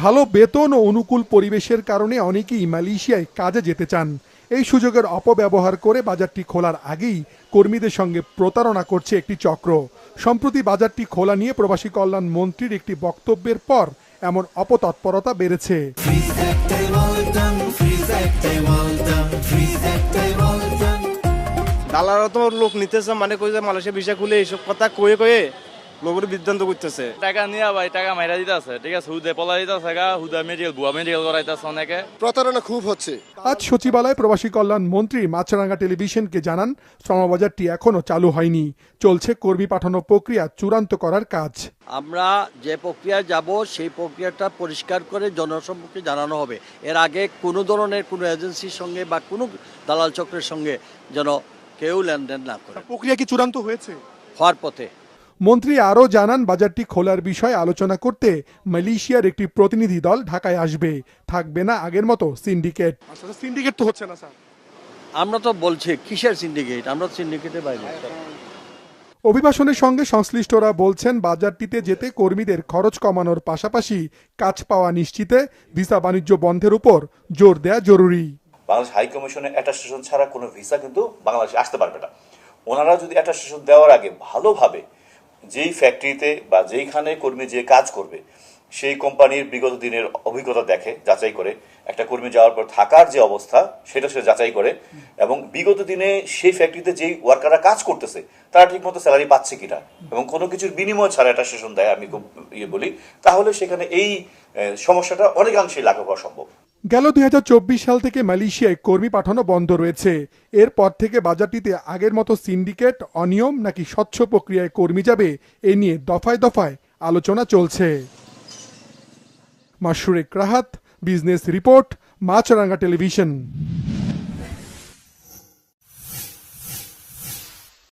ভালো বেতন ও অনুকূল পরিবেশের কারণে অনেকেই মালয়েশিয়ায় কাজে যেতে চান। এই সুযোগের অপব্যবহার করে বাজারটি খোলার আগেই কর্মীদের সঙ্গে প্রতারণা করছে একটি চক্র। সম্প্রতি বাজারটি খোলা নিয়ে প্রবাসী কল্যাণ মন্ত্রীর একটি বক্তব্যের পর এমন অপতৎপরতা বেড়েছে। দালালরা তো লোক নিতেছে, মানে কই যে মালয়েশিয়া ভিসা খুলে এইসব কথা কয়ে কয়ে লোকের বিভ্রান্ত করতেছে। টাকা নিয়ে ভাই টাকা মাইরা দিতে আছে, ঠিক আছে, হুদে পলা দিতে আছে, হুদা মেডিকেল ভুয়া মেডিকেল করাইতেছে অনেকে। প্রতারণা খুব হচ্ছে। আজ সচিবালয়ে প্রবাসী কল্যাণ মন্ত্রী মাছরাঙ্গা টেলিভিশনকে জানান, শ্রমবাজারটি এখনো চালু হয়নি, চলছে কর্মী পাঠানো প্রক্রিয়া চূড়ান্ত করার কাজ। আমরা যে প্রক্রিয়ায় যাব সেই প্রক্রিয়াটা পরিষ্কার করে জনসম্মুখে জানানো হবে। এর আগে কোনো ধরনের কোনো এজেন্সির সঙ্গে বা কোনো দালাল চক্রের সঙ্গে যেন কেউ লেনদেন না করে। প্রক্রিয়া কি চূড়ান্ত হয়েছে? হওয়ার পথে। মন্ত্রী আরও জানান, বাজারটি খোলার বিষয়ে আলোচনা করতে মালয়েশিয়ার একটি প্রতিনিধি দল ঢাকায় আসবে। থাকবে না আগের মতো সিন্ডিকেট। সিন্ডিকেট তো হচ্ছে না স্যার। আমরা তো বলছি কিসের সিন্ডিকেট, আমরা সিন্ডিকেটের বাইরে। অভিবাসনের সঙ্গে সংশ্লিষ্টরা বলছেন, বাজারটিতে যেতে কর্মীদের খরচ কমানোর পাশাপাশি কাজ পাওয়া নিশ্চিতে ভিসা বাণিজ্য বন্ধের উপর জোর দেয়া জরুরি। বাংলাদেশ হাই কমিশনের অ্যাটাস্টেশন ছাড়া কোনো ভিসা কিন্তু বাংলাদেশে আসতে পারবে না। ওনারা যদি অ্যাটাস্টেশন দেওয়ার আগে ভালোভাবে যেই ফ্যাক্টরিতে বা যেইখানে কর্মী যে কাজ করবে সেই কোম্পানির বিগত দিনের অভিজ্ঞতা দেখে, যাচাই করে, একটা কর্মী যাওয়ার পর থাকার যে অবস্থা সেটা সে যাচাই করে, এবং বিগত দিনে সেই ফ্যাক্টরিতে যেই ওয়ার্কাররা কাজ করতেছে তারা ঠিকমতো স্যালারি পাচ্ছে কিনা, এবং কোনো কিছুর বিনিময় ছাড়া অ্যাটাস্টেশন দেয়, আমি খুব বলি, তাহলে সেখানে এই সমস্যাটা অনেকাংশেই লাঘব হওয়া সম্ভব। গেল 2024 সাল থেকে মালয়েশিয়ায় কর্মী পাঠানো বন্ধ রয়েছে। এরপর থেকে বাজারটিতে আগের মতো সিন্ডিকেট, অনিয়ম নাকি স্বচ্ছ প্রক্রিয়ায় কর্মী যাবে, এ নিয়ে দফায় দফায় আলোচনা চলছে। মাশরুক রাহাত, বিজনেস রিপোর্ট, মাছরাঙ্গা টেলিভিশন।